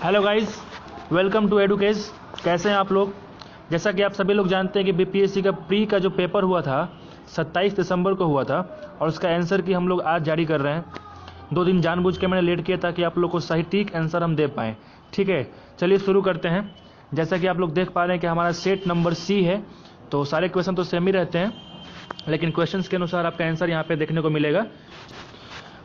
Hello guys, welcome to Educage. कैसे हैं आप लोग? जैसा कि आप सभी लोग जानते हैं कि बीपीएससी का प्री का जो पेपर हुआ था 27 दिसंबर को हुआ था और उसका आंसर की हम लोग आज जारी कर रहे हैं। 2 दिन जानबूझ के मैंने लेट किया ताकि आप लोग को सही ठीक आंसर हम दे पाएँ। ठीक है, चलिए शुरू करते हैं। जैसा कि आप लोग देख पा रहे हैं कि हमारा सेट नंबर सी है, तो सारे क्वेश्चन तो सेम ही रहते हैं, लेकिन क्वेश्चन के अनुसार आपका आंसर यहाँ पे देखने को मिलेगा।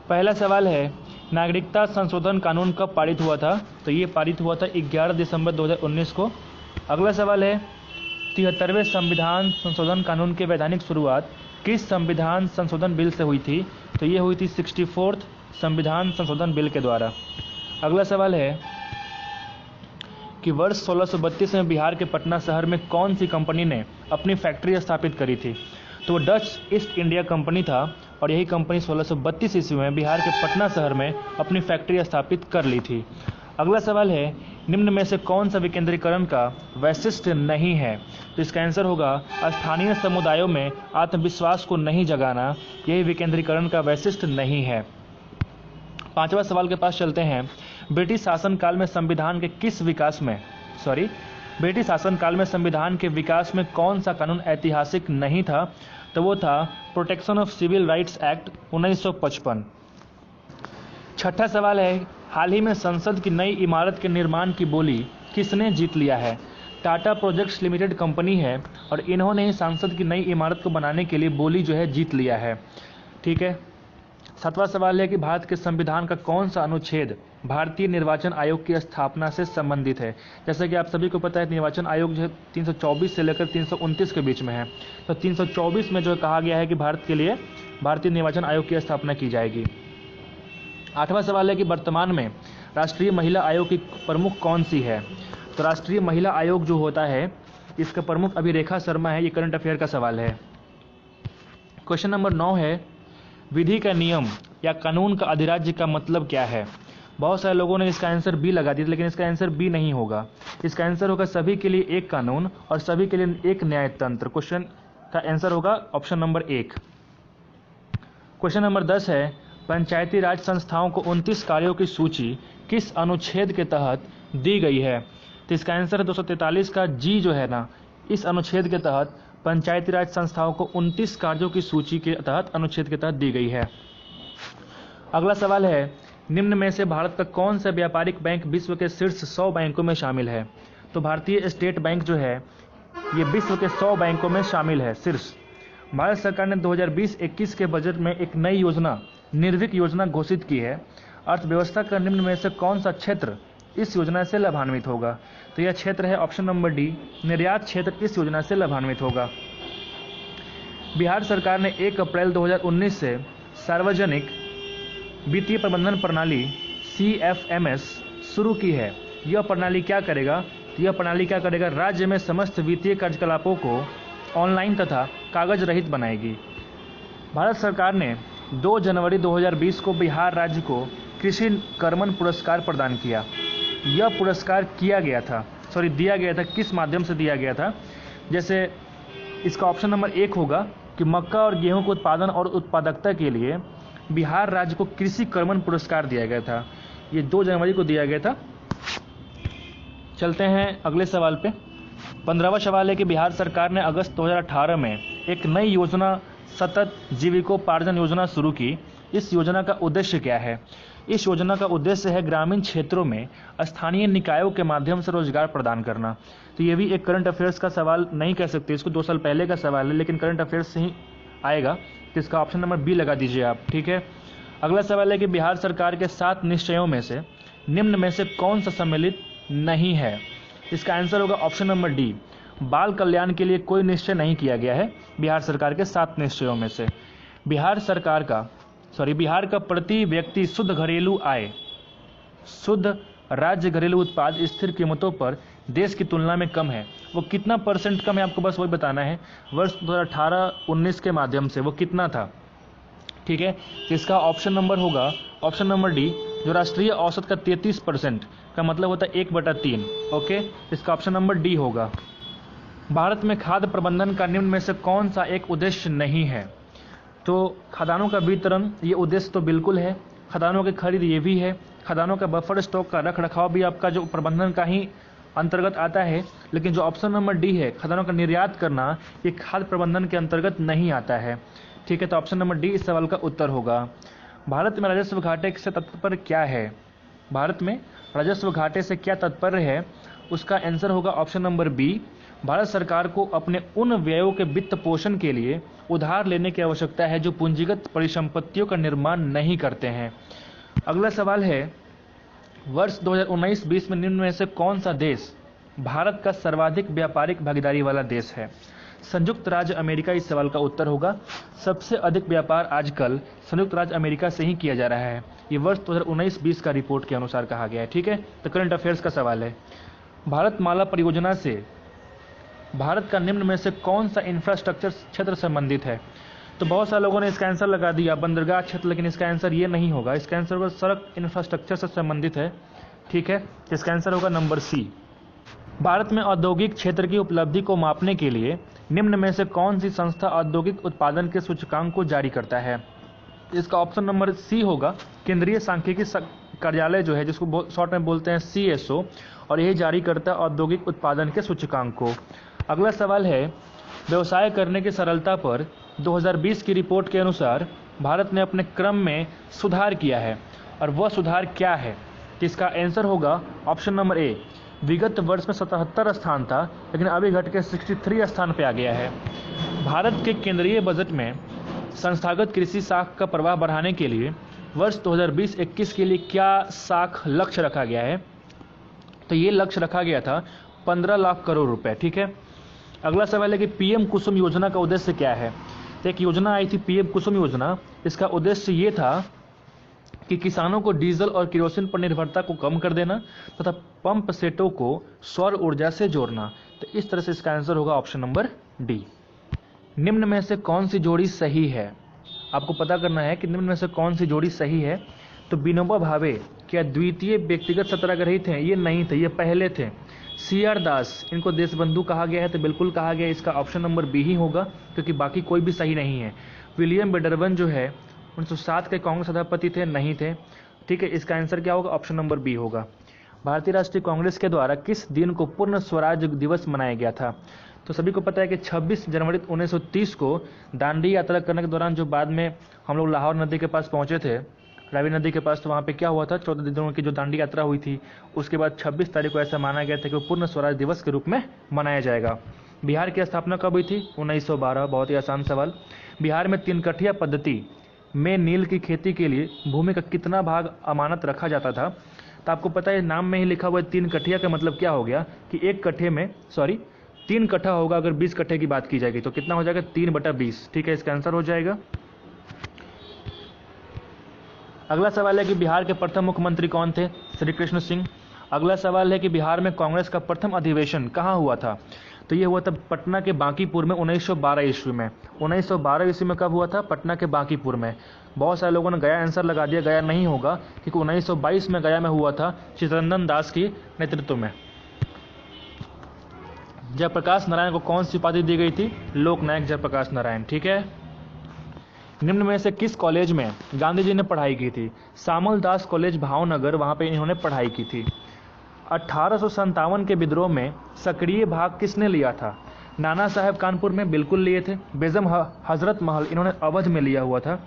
पहला सवाल है, नागरिकता संशोधन कानून कब पारित हुआ था? तो ये पारित हुआ था 11 दिसंबर 2019 को। अगला सवाल है, 73वें संविधान संशोधन कानून की वैधानिक शुरुआत किस संविधान संशोधन बिल से हुई थी? तो ये हुई थी 64th संविधान संशोधन बिल के द्वारा। अगला सवाल है कि वर्ष 1632 में बिहार के पटना शहर में कौन सी कंपनी ने अपनी फैक्ट्री स्थापित करी थी? तो वो डच ईस्ट इंडिया कंपनी था और यही कंपनी 1632 ईस्वी में बिहार के पटना शहर में अपनी फैक्ट्री स्थापित कर ली थी। अगला सवाल है, निम्न में से कौन सा विकेंद्रीकरण का वैशिष्ट नहीं है? तो इसका आंसर होगा स्थानीय समुदायों में आत्मविश्वास को नहीं जगाना, यही विकेंद्रीकरण का वैशिष्ट नहीं है। पांचवा सवाल के पास चलते हैं। ब्रिटिश शासनकाल में संविधान के विकास में कौन सा कानून ऐतिहासिक नहीं था? तो वो था protection of civil rights act 1955। छठा सवाल है, हाल ही में संसद की नई इमारत के निर्माण की बोली किसने जीत लिया है? टाटा प्रोजेक्ट्स लिमिटेड कंपनी है और इन्होंने ही संसद की नई इमारत को बनाने के लिए बोली जो है जीत लिया है। ठीक है। सातवां सवाल है कि भारत के संविधान का कौन सा अनुच्छेद भारतीय निर्वाचन आयोग की स्थापना से संबंधित है? जैसा कि आप सभी को पता है, निर्वाचन आयोग जो है 324 से लेकर 329 के बीच में है। तो 324 में जो कहा गया है कि भारत के लिए भारतीय निर्वाचन आयोग की स्थापना की जाएगी। आठवां सवाल है कि वर्तमान में राष्ट्रीय महिला आयोग की प्रमुख कौन सी है? तो राष्ट्रीय महिला आयोग जो होता है इसका प्रमुख अभी रेखा शर्मा है। ये करंट अफेयर का सवाल है। क्वेश्चन नंबर 9 है, विधि का नियम या कानून का अधिराज्य का मतलब क्या है? बहुत सारे लोगों ने इसका आंसर बी लगा दिया, लेकिन इसका आंसर बी नहीं होगा। इसका आंसर होगा सभी के लिए एक कानून और सभी के लिए एक न्यायतंत्र। क्वेश्चन का आंसर होगा ऑप्शन नंबर 1। क्वेश्चन नंबर 10 है, पंचायती राज संस्थाओं को 29 कार्यों की सूची किस अनुच्छेद के तहत दी गई है? तो इसका आंसर है 243 का जी जो है ना, इस अनुच्छेद के तहत पंचायती राज संस्थाओं को 29 कार्यों की सूची के तहत अनुच्छेद के तहत दी गई है। अगला सवाल है, निम्न में से भारत का कौन सा व्यापारिक बैंक विश्व के शीर्ष 100 बैंकों में शामिल है? तो भारतीय स्टेट बैंक जो है ये विश्व के 100 बैंकों में शामिल है शीर्ष। भारत सरकार ने 2020-21 के बजट में एक नई योजना निर्विक योजना घोषित की है। अर्थव्यवस्था का निम्न में से कौन सा क्षेत्र इस योजना से लाभान्वित होगा? तो यह क्षेत्र है ऑप्शन नंबर डी, निर्यात क्षेत्र इस योजना से लाभान्वित होगा। बिहार सरकार ने 1 अप्रैल 2019 से सार्वजनिक वित्तीय प्रबंधन प्रणाली CFMS शुरू की है। यह प्रणाली क्या करेगा? राज्य में समस्त वित्तीय कार्यकलापों को ऑनलाइन तथा कागज रहित बनाएगी। भारत सरकार ने 2 जनवरी 2020 को बिहार राज्य को कृषि कर्मण पुरस्कार प्रदान किया। यह पुरस्कार दिया गया था किस माध्यम से दिया गया था? जैसे इसका ऑप्शन नंबर 1 होगा कि मक्का और गेहूं के उत्पादन और उत्पादकता के लिए बिहार राज्य को कृषि कर्मण पुरस्कार दिया गया था। ये 2 जनवरी को दिया गया था। चलते हैं अगले सवाल पे। 15वां सवाल है कि बिहार सरकार ने अगस्त 2018 में एक नई योजना सतत जीविकोपार्जन योजना शुरू की। इस योजना का उद्देश्य क्या है? इस योजना का उद्देश्य है ग्रामीण क्षेत्रों में स्थानीय निकायों के माध्यम से रोजगार प्रदान करना। तो ये भी एक करंट अफेयर्स का सवाल नहीं कह सकते, इसको 2 साल पहले का सवाल है, लेकिन करंट अफेयर्स से ही आएगा। तो इसका ऑप्शन नंबर बी लगा दीजिए आप। ठीक है। अगला सवाल है कि बिहार सरकार के 7 निश्चयों में से निम्न में से कौन सा सम्मिलित नहीं है? इसका आंसर होगा ऑप्शन नंबर डी, बाल कल्याण के लिए कोई निश्चय नहीं किया गया है बिहार सरकार के 7 निश्चयों में से। बिहार का प्रति व्यक्ति शुद्ध घरेलू आय, शुद्ध राज्य घरेलू उत्पाद स्थिर कीमतों पर देश की तुलना में कम है। वो कितना % कम है आपको बस वही बताना है। वर्ष 2018-19 के माध्यम से वो कितना था? ठीक है। तो इसका ऑप्शन नंबर होगा ऑप्शन नंबर डी, जो राष्ट्रीय औसत का 33% का मतलब होता है 1/3। ओके, इसका ऑप्शन नंबर डी होगा। भारत में खाद्य प्रबंधन का निम्न में से कौन सा एक उद्देश्य नहीं है? तो खदानों का वितरण ये उद्देश्य तो बिल्कुल है, खदानों की खरीद ये भी है, खदानों का बफर स्टॉक का रख रखाव भी आपका जो प्रबंधन का ही अंतर्गत आता है। लेकिन जो ऑप्शन नंबर डी है, खदानों का निर्यात करना, ये खाद्य प्रबंधन के अंतर्गत नहीं आता है। ठीक है, तो ऑप्शन नंबर डी इस सवाल का उत्तर होगा। भारत में राजस्व घाटे से तात्पर्य क्या है? भारत में राजस्व घाटे से क्या तात्पर्य है? उसका आंसर होगा ऑप्शन नंबर बी। भारत सरकार को अपने उन व्ययों के वित्त पोषण के लिए उधार लेने की आवश्यकता है जो पूंजीगत परिसंपत्तियों का निर्माण नहीं करते हैं। अगला सवाल है, वर्ष 2019-20 में निम्न में से कौन सा देश भारत का सर्वाधिक व्यापारिक भागीदारी वाला देश है? संयुक्त राज्य अमेरिका इस सवाल का उत्तर होगा। सबसे अधिक व्यापार आजकल संयुक्त राज्य अमेरिका से ही किया जा रहा है। ये वर्ष 2019-20 का रिपोर्ट के अनुसार कहा गया है। ठीक है, तो करंट अफेयर्स का सवाल है, भारतमाला परियोजना से भारत का निम्न में से कौन सा इंफ्रास्ट्रक्चर क्षेत्र संबंधित है? तो बहुत सारे लोगों ने इसका आंसर लगा दिया बंदरगाह क्षेत्र, लेकिन इसका आंसर ये नहीं होगा। इसका आंसर होगा सड़क इंफ्रास्ट्रक्चर से संबंधित है। ठीक है, इसका आंसर होगा नंबर सी। भारत में औद्योगिक क्षेत्र की उपलब्धि को मापने के लिए निम्न में से कौन सी संस्था औद्योगिक उत्पादन के सूचकांक को जारी करता है? इसका ऑप्शन नंबर सी होगा, केंद्रीय सांख्यिकी कार्यालय जो है, जिसको शॉर्ट में बोलते हैं CSO, और यही जारी करता है औद्योगिक उत्पादन के सूचकांक को। अगला सवाल है, व्यवसाय करने की सरलता पर 2020 की रिपोर्ट के अनुसार भारत ने अपने क्रम में सुधार किया है, और वह सुधार क्या है? तो इसका आंसर होगा ऑप्शन नंबर ए। विगत वर्ष में 77 स्थान था, लेकिन अभी घट के 63 स्थान पे आ गया है। भारत के केंद्रीय बजट में संस्थागत कृषि साख का प्रवाह बढ़ाने के लिए वर्ष 2020-21 के लिए क्या साख लक्ष्य रखा गया है? तो ये लक्ष्य रखा गया था 15 लाख करोड़ रुपए। ठीक है, अगला सवाल है कि पीएम कुसुम योजना का उद्देश्य क्या है? तो एक योजना आई थी पीएम कुसुम योजना। इसका उद्देश्य ये था कि किसानों को डीजल और केरोसिन पर निर्भरता को कम कर देना तथा पंप सेटों को सौर ऊर्जा से जोड़ना। तो इस तरह से इसका आंसर होगा ऑप्शन नंबर डी। निम्न में से कौन सी जोड़ी सही है? आपको पता करना है कि निम्न में से कौन सी जोड़ी सही है। तो विनोबा भावे क्या द्वितीय व्यक्तिगत सत्याग्रही थे? ये नहीं थे, ये पहले थे। CR दास, इनको देशबंधु कहा गया है, तो बिल्कुल कहा गया है। इसका ऑप्शन नंबर बी ही होगा, क्योंकि बाकी कोई भी सही नहीं है। विलियम बेडरवन जो है 1907 के कांग्रेस सभापति थे, नहीं थे। ठीक है, इसका आंसर क्या होगा? ऑप्शन नंबर बी होगा। भारतीय राष्ट्रीय कांग्रेस के द्वारा किस दिन को पूर्ण स्वराज दिवस मनाया गया था? तो सभी को पता है कि 26 जनवरी 1930 को दांडी यात्रा करने के दौरान जो बाद में हम लोग लाहौर नदी के पास पहुंचे थे, रावी नदी के पास, तो वहाँ पे क्या हुआ था, 14 दिनों की जो दांडी यात्रा हुई थी, उसके बाद 26 तारीख को ऐसा माना गया था कि वो पूर्ण स्वराज दिवस के रूप में मनाया जाएगा। बिहार की स्थापना कब हुई थी? 1912। बहुत ही आसान सवाल। बिहार में 3 कठिया पद्धति में नील की खेती के लिए भूमि का कितना भाग अमानत रखा जाता था? तो आपको पता है नाम में ही लिखा हुआ है 3 कठिया का मतलब क्या हो गया कि एक कट्ठे में 3 कट्ठा होगा। अगर 20 कट्ठे की बात की जाएगी तो कितना हो जाएगा? 3/20। ठीक है, इसका आंसर हो जाएगा। अगला सवाल है कि बिहार के प्रथम मुख्यमंत्री कौन थे? श्री कृष्ण सिंह। अगला सवाल है कि बिहार में कांग्रेस का प्रथम अधिवेशन कहाँ हुआ था? तो ये हुआ था पटना के बांकीपुर में 1912 ईस्वी में। 1912 ईस्वी में कब हुआ था? पटना के बांकीपुर में। बहुत सारे लोगों ने गया आंसर लगा दिया, गया नहीं होगा, क्योंकि 1922 में गया में हुआ था चित्तरंजन दास की नेतृत्व में। जयप्रकाश नारायण को कौन सी उपाधि दी गई थी? लोकनायक जयप्रकाश नारायण। ठीक है, निम्न में से किस कॉलेज में गांधी जी ने पढ़ाई की थी? सामल दास कॉलेज भावनगर, वहां पे इन्होंने पढ़ाई की थी। 1857 के विद्रोह में सक्रिय भाग किसने लिया था? नाना साहब कानपुर में बिल्कुल लिए थे। बेगम हजरत महल इन्होंने अवध में लिया हुआ था।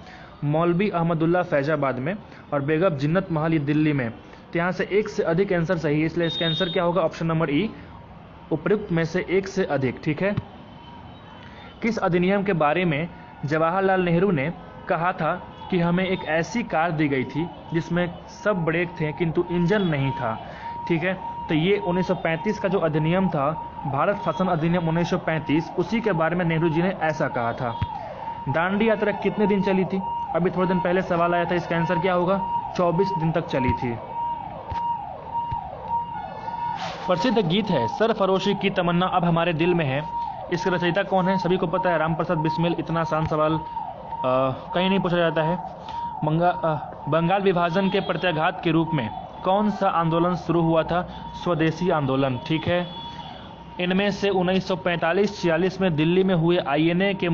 मौलवी अहमदुल्ला फैजाबाद में, और बेगम जिन्नत महल ये दिल्ली में। तो यहाँ से एक से अधिक आंसर सही है, इसलिए इसका आंसर क्या होगा? ऑप्शन नंबर ई, उपयुक्त में से एक से अधिक। ठीक है, किस अधिनियम के बारे में जवाहरलाल नेहरू ने कहा था कि हमें एक ऐसी कार दी गई थी जिसमें सब ब्रेक थे किंतु इंजन नहीं था? ठीक है, तो ये 1935 का जो अधिनियम था, भारत शासन अधिनियम 1935, उसी के बारे में नेहरू जी ने ऐसा कहा था। दांडी यात्रा कितने दिन चली थी? अभी थोड़े दिन पहले सवाल आया था, इसका आंसर क्या होगा? 24 दिन तक चली थी। प्रसिद्ध गीत है सरफरोशी की तमन्ना अब हमारे दिल में है, इसके रचयिता कौन है? सभी को पता है, राम प्रसाद बिस्मिल। इतना आसान सवाल कहीं नहीं पूछा जाता है। बंगाल विभाजन के प्रत्याघात के रूप में कौन सा आंदोलन शुरू हुआ था? स्वदेशी आंदोलन। ठीक है, इनमें से 1945-46 में दिल्ली में हुए INA के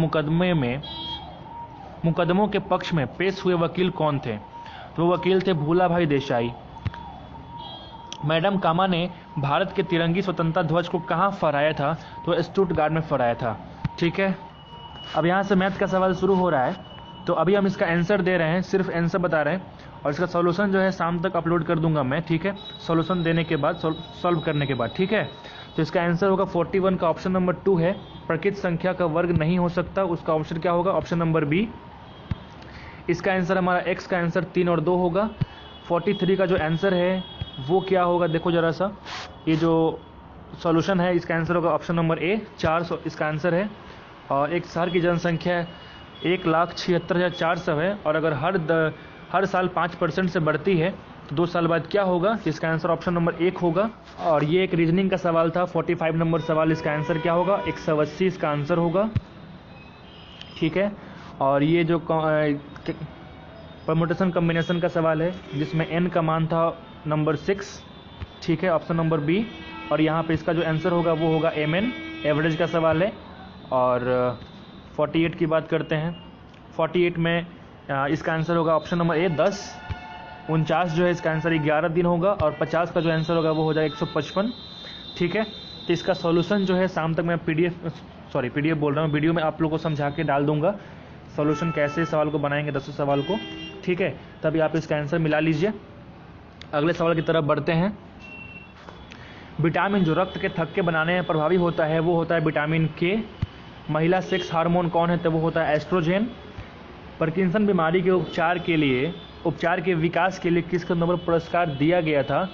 मुकदमों के पक्ष में पेश हुए वकील कौन थे? तो वो वकील थे भूला भाई देसाई। मैडम कामा ने भारत के तिरंगी स्वतंत्रता ध्वज को कहाँ फहराया था? तो स्टुटगार्ट में फहराया था। ठीक है, अब यहाँ से मैथ का सवाल शुरू हो रहा है, तो अभी हम इसका आंसर दे रहे हैं, सिर्फ आंसर बता रहे हैं, और इसका सॉल्यूशन जो है शाम तक अपलोड कर दूंगा मैं। ठीक है, सॉल्यूशन देने के बाद, सॉल्व करने के बाद। ठीक है, तो इसका आंसर होगा 41 का ऑप्शन नंबर 2 है, प्रकृत संख्या का वर्ग नहीं हो सकता, उसका ऑप्शन क्या होगा? Option number B. इसका आंसर हमारा एक्स का आंसर 3 और 2 होगा। 43 का जो आंसर है वो क्या होगा? देखो जरा सा, ये जो सॉल्यूशन है इसका आंसर होगा ऑप्शन नंबर ए, 400 इसका आंसर है। और एक शहर की जनसंख्या 1,76,400 है, और अगर हर साल 5% से बढ़ती है तो 2 साल बाद क्या होगा? इसका आंसर ऑप्शन नंबर 1 होगा। और ये एक रीजनिंग का सवाल था, 45 नंबर सवाल, इसका आंसर क्या होगा? 180 इसका आंसर होगा। ठीक है, और ये जो परम्यूटेशन कम्बिनेशन का सवाल है जिसमें n का मान था नंबर 6। ठीक है, ऑप्शन नंबर बी। और यहाँ पे इसका जो आंसर होगा वो होगा mn, एवरेज का सवाल है। और 48 की बात करते हैं, 48 में इसका आंसर होगा ऑप्शन नंबर ए 10। 49 जो है इसका आंसर 11 दिन होगा, और 50 का जो आंसर होगा वो हो जाएगा 155। ठीक है, तो इसका सॉल्यूशन जो है शाम तक मैं पीडीएफ बोल रहा हूँ, वीडियो में आप लोगों को समझा के डाल दूंगा सॉल्यूशन कैसे सवाल को बनाएंगे, 10 सवाल को। ठीक है, तभी आप इसका आंसर मिला लीजिए। अगले सवाल की तरफ बढ़ते हैं। विटामिन जो रक्त के थक्के बनाने में प्रभावी होता है वो होता है विटामिन के। महिला सेक्स हार्मोन कौन है? तो वो होता है एस्ट्रोजेन। पार्किंसन बीमारी के उपचार के विकास के लिए किसको नोबेल पुरस्कार दिया गया था?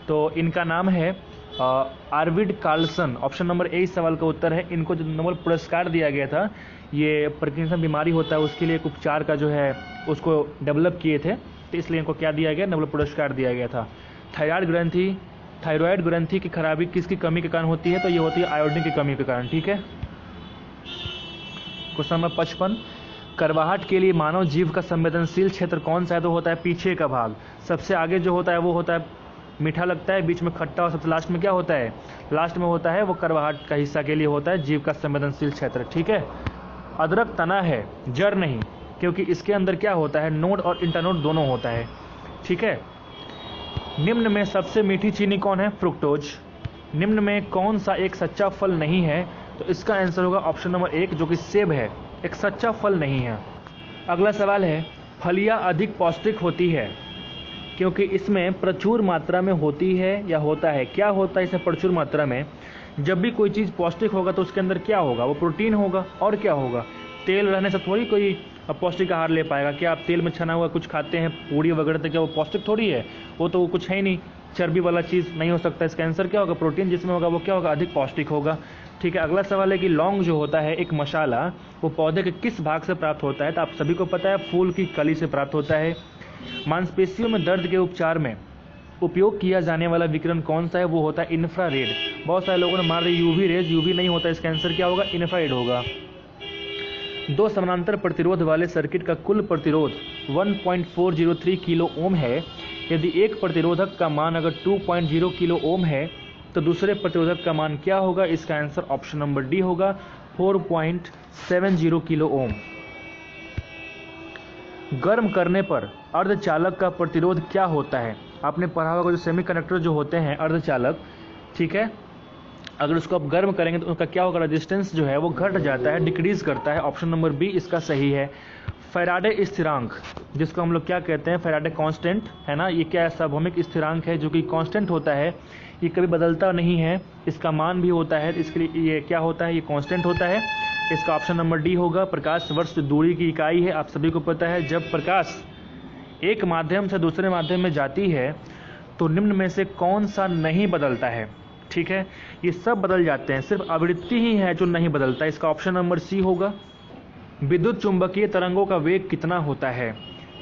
तो इनका नाम है आर्विड कार्लसन। ऑप्शन नंबर ए इस सवाल का उत्तर है। इनको जो नोबेल पुरस्कार दिया गया था, ये पार्किंसन बीमारी होता है उसके लिए एक उपचार का जो है उसको डेवलप किए थे, तो इसलिए इनको क्या दिया गया? नोबेल पुरस्कार दिया गया था। थायराइड ग्रंथि की खराबी किसकी कमी के कारण होती है? तो ये होती है आयोडीन की कमी के कारण। ठीक है, क्वेश्चन नंबर 55, करवाहट के लिए मानव जीव का संवेदनशील क्षेत्र कौन सा है? तो होता है पीछे का भाग। सबसे आगे जो होता है वो होता है मीठा लगता है, बीच में खट्टा, और सबसे लास्ट में क्या होता है? लास्ट में होता है वो करवाहट का हिस्सा के लिए होता है जीव का संवेदनशील क्षेत्र। ठीक है, अदरक तना है, जड़ नहीं, क्योंकि इसके अंदर क्या होता है? नोड और इंटरनोड दोनों होता है। ठीक है, निम्न में सबसे मीठी चीनी कौन है? फ्रुक्टोज। निम्न में कौन सा एक सच्चा फल नहीं है? तो इसका आंसर होगा ऑप्शन नंबर 1 जो कि सेब है, एक सच्चा फल नहीं है। अगला सवाल है, फलियां अधिक पौष्टिक होती है क्योंकि इसमें प्रचुर मात्रा में होती है या होता है? क्या होता है इसमें प्रचुर मात्रा में? जब भी कोई चीज़ पौष्टिक होगा तो उसके अंदर क्या होगा? वो प्रोटीन होगा, और क्या होगा? तेल रहने से थोड़ी कोई पौष्टिक आहार ले पाएगा। क्या आप तेल में छना हुआ कुछ खाते हैं, पूड़ी वगैरह, तो क्या वो पौष्टिक थोड़ी है? वो तो कुछ है ही नहीं, चर्बी वाला चीज़ नहीं हो सकता। इसका आंसर क्या होगा? प्रोटीन जिसमें होगा वो क्या होगा? अधिक पौष्टिक होगा। ठीक है, अगला सवाल है कि लौंग जो होता है एक मसाला, वो पौधे के किस भाग से प्राप्त होता है? तो आप सभी को पता है फूल की कली से प्राप्त होता है। मांसपेशियों में दर्द के उपचार में उपयोग किया जाने वाला विकिरण कौन सा है? वो होता है इंफ्रारेड। बहुत सारे लोगों ने मार दी यूवी रेज, यूवी नहीं होता, इसका आंसर क्या होगा? इंफ्रारेड होगा। 2 समानांतर प्रतिरोध वाले सर्किट का कुल प्रतिरोध 1.403 किलो ओम है। यदि एक प्रतिरोधक का मान अगर 2.0 किलो ओम है तो दूसरे प्रतिरोधक का मान क्या होगा? इसका आंसर ऑप्शन नंबर डी होगा, 4.70 किलो ओम। गर्म करने पर अर्धचालक का प्रतिरोध क्या होता है? आपने पढ़ा होगा जो सेमीकंडक्टर जो होते हैं अर्धचालक, ठीक है, अगर उसको आप गर्म करेंगे तो उसका क्या होगा? रेजिस्टेंस जो है वो घट जाता है, डिक्रीज करता है। ऑप्शन नंबर बी इसका सही है। फैराडे स्थिरांक, जिसको हम लोग क्या कहते हैं? फैराडे कांस्टेंट, है ना, ये क्या है? सार्वभौमिक स्थिरांक है जो कि कांस्टेंट होता है, ये कभी बदलता नहीं है, इसका मान भी होता है, इसके लिए ये क्या होता है? ये कांस्टेंट होता है। इसका ऑप्शन नंबर डी होगा। प्रकाश वर्ष दूरी की इकाई है, आप सभी को पता है। जब प्रकाश एक माध्यम से दूसरे माध्यम में जाती है तो निम्न में से कौन सा नहीं बदलता है? ठीक है, ये सब बदल जाते हैं, सिर्फ आवृत्ति ही है जो नहीं बदलता। इसका ऑप्शन नंबर सी होगा। विद्युत चुंबकीय तरंगों का वेग कितना होता है?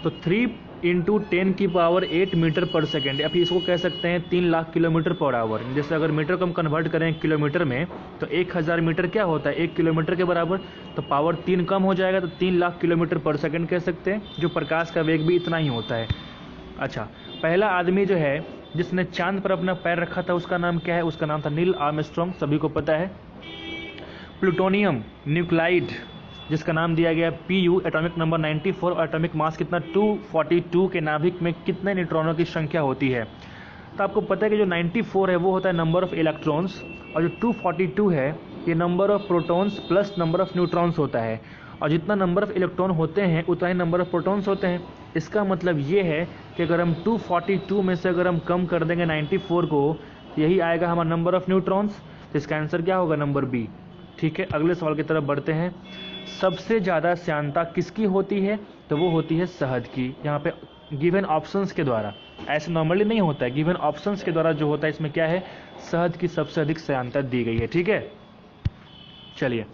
तो 3 × 10⁸ मीटर पर सेकेंड, या फिर इसको कह सकते हैं 3 लाख किलोमीटर पर आवर। जैसे अगर मीटर को हम कन्वर्ट करें किलोमीटर में तो 1000 मीटर क्या होता है? 1 किलोमीटर के बराबर। तो पावर 3 कम हो जाएगा तो 3 लाख किलोमीटर पर सेकेंड कह सकते हैं, जो प्रकाश का वेग भी इतना ही होता है। अच्छा, पहला आदमी जो है जिसने चांद पर अपना पैर रखा था उसका नाम क्या है? उसका नाम था नील आर्मस्ट्रॉन्ग, सभी को पता है। प्लूटोनियम, न्यूक्लाइड, जिसका नाम दिया गया PU, एटॉमिक नंबर 94 और एटॉमिक मास कितना 242 के नाभिक में कितने न्यूट्रॉनों की संख्या होती है। तो आपको पता है कि जो 94 है वो होता है नंबर ऑफ इलेक्ट्रॉन्स, और जो 242 है ये number of protons plus number of neutrons होता है, और जितना नंबर ऑफ इलेक्ट्रॉन होते हैं उतना ही नंबर ऑफ प्रोटॉन्स होते हैं। इसका मतलब ये है कि अगर हम 242 में से अगर हम कम कर देंगे 94 को, यही आएगा हमारा नंबर ऑफ न्यूट्रॉन्स। तो इसका आंसर क्या होगा, नंबर बी। ठीक है, अगले सवाल की तरफ बढ़ते हैं। सबसे ज़्यादा श्यानता किसकी होती है, तो वो होती है शहद की। यहाँ पे गिवन ऑप्शंस के द्वारा, ऐसे नॉर्मली नहीं होता है, गिवन ऑप्शंस के द्वारा जो होता है इसमें क्या है, शहद की सबसे अधिक श्यानता दी गई है। ठीक है, चलिए,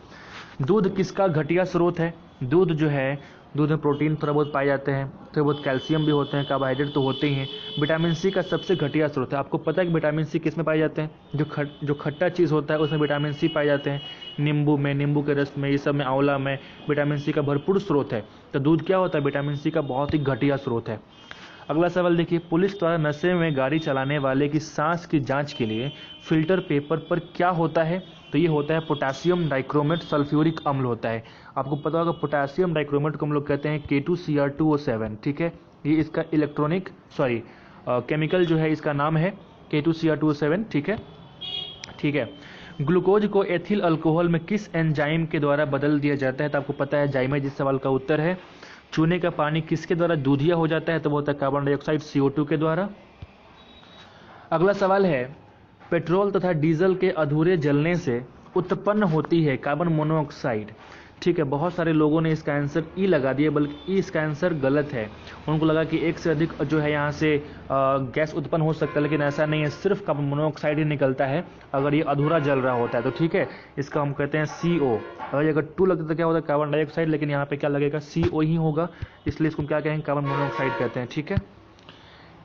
दूध किसका घटिया स्रोत है। दूध जो है, दूध में प्रोटीन थोड़ा बहुत पाए जाते हैं, थोड़े बहुत कैल्शियम भी होते हैं, कार्बोहाइड्रेट तो होते ही हैं। विटामिन सी का सबसे घटिया स्रोत है। आपको पता है कि विटामिन सी किस में पाए जाते हैं, जो खट्टा चीज़ होता है उसमें विटामिन सी पाए जाते हैं, नींबू में, नींबू के रस में, ये सब में, आंवला में विटामिन सी का भरपूर स्रोत है। तो दूध क्या होता है, विटामिन सी का बहुत ही घटिया स्रोत है। अगला सवाल देखिए, पुलिस द्वारा नशे में गाड़ी चलाने वाले की सांस की जांच के लिए फिल्टर पेपर पर क्या होता है, तो ये होता है पोटेशियम डाइक्रोमेट सल्फ्यूरिक अम्ल होता है। आपको पता होगा पोटेशियम डाइक्रोमेट को हम लोग कहते हैं K2Cr2O7। ठीक है, ये इसका केमिकल जो है इसका नाम है K2Cr2O7। ठीक है, ग्लूकोज को एथिल अल्कोहल में किस एंजाइम के द्वारा बदल दिया जाता है, तो आपको पता है जाइमा जिस सवाल का उत्तर है। चूने का पानी किसके द्वारा दूधिया हो जाता है, तो वो होता है कार्बन डाइऑक्साइड CO2 के द्वारा। अगला सवाल है, पेट्रोल तथा डीजल के अधूरे जलने से उत्पन्न होती है कार्बन मोनोऑक्साइड। ठीक है, बहुत सारे लोगों ने इसका आंसर ई लगा दिया, बल्कि ई इसका आंसर गलत है। उनको लगा कि एक से अधिक जो है यहाँ से गैस उत्पन्न हो सकता है, लेकिन ऐसा नहीं है, सिर्फ कार्बन मोनोऑक्साइड ही निकलता है अगर ये अधूरा जल रहा होता है तो। ठीक है, इसका हम कहते हैं CO। अगर 2 लगता तो क्या होता है, कार्बन डाइऑक्साइड, लेकिन यहाँ पे क्या लगेगा, CO ही होगा, इसलिए इसको क्या कहेंगे, कार्बन मोनोऑक्साइड कहते हैं। ठीक है,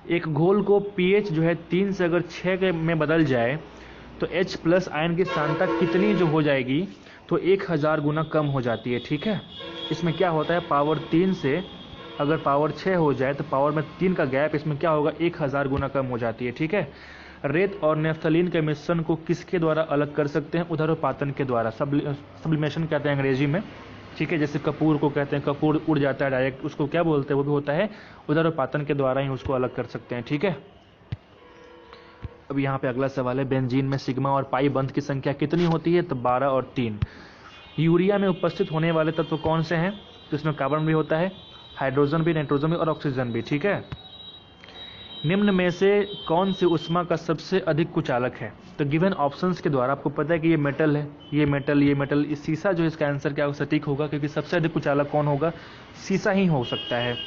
एक घोल को pH जो है 3 से अगर 6 में बदल जाए तो H+ आयन की सांद्रता कितनी जो हो जाएगी, तो 1000 गुना कम हो जाती है। ठीक है, इसमें क्या होता है, पावर 3 से अगर पावर 6 हो जाए तो पावर में 3 का गैप, इसमें क्या होगा, 1000 गुना कम हो जाती है। ठीक है, रेत और नेफ्थलीन के मिश्रण को किसके द्वारा अलग कर सकते हैं, उदरोपातन के द्वारा, सब्लिमेशन कहते हैं अंग्रेजी में। ठीक है, जैसे कपूर को कहते हैं, कपूर उड़ जाता है डायरेक्ट, उसको क्या बोलते हैं, वो भी होता है उदरोपातन के द्वारा ही उसको अलग कर सकते हैं। ठीक है, अब यहाँ पे अगला सवाल है, बेंजीन में सिग्मा और पाई बंध की संख्या कितनी होती है, तो 12 और 3। यूरिया में उपस्थित होने वाले तत्व कौन से हैं, तो इसमें कार्बन भी होता है, हाइड्रोजन भी, नाइट्रोजन भी और ऑक्सीजन भी। ठीक है, निम्न में से कौन सी ऊष्मा का सबसे अधिक कुचालक है, तो गिवन ऑप्शंस के द्वारा आपको पता है कि ये मेटल है, ये मेटल, इस शीशा जो इसका आंसर क्या सटीक होगा, क्योंकि सबसे अधिक कुचालक कौन होगा, शीशा ही हो सकता है।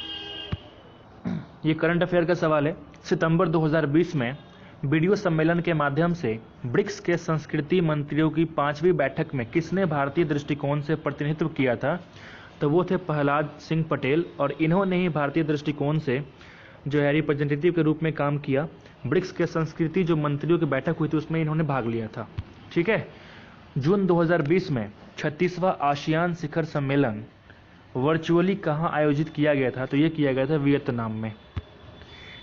ये करंट अफेयर का सवाल है। सितंबर 2020 में वीडियो सम्मेलन के माध्यम से ब्रिक्स के संस्कृति मंत्रियों की 5वीं बैठक में किसने भारतीय दृष्टिकोण से प्रतिनिधित्व किया था, तो वो थे प्रहलाद सिंह पटेल, और इन्होंने ही भारतीय दृष्टिकोण से जो है रिप्रेजेंटेटिव के रूप में काम किया। ब्रिक्स के संस्कृति जो मंत्रियों की बैठक हुई थी उसमें इन्होंने भाग लिया था। ठीक है, जून 2020 में 36वां आसियान शिखर सम्मेलन वर्चुअली कहाँ आयोजित किया गया था, तो ये किया गया था वियतनाम में।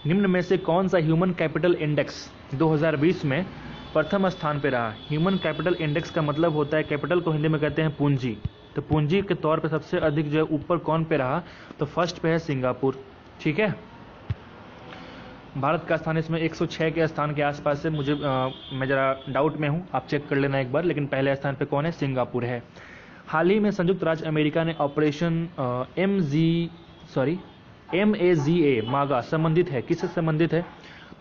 निम्न में से कौन सा ह्यूमन कैपिटल इंडेक्स 2020 में प्रथम स्थान पर रहा। ह्यूमन कैपिटल इंडेक्स का मतलब होता है, कैपिटल को हिंदी में कहते हैं पूंजी, तो पूंजी के तौर पर सबसे अधिक जो है ऊपर कौन पे रहा, तो फर्स्ट पे है सिंगापुर। ठीक है, भारत का स्थान इसमें 106 के स्थान के आसपास है, मैं ज़रा डाउट में हूँ, आप चेक कर लेना एक बार, लेकिन पहले स्थान पे कौन है, सिंगापुर है। हाल ही में संयुक्त राज्य अमेरिका ने ऑपरेशन MAGA मागा संबंधित है, किससे संबंधित है,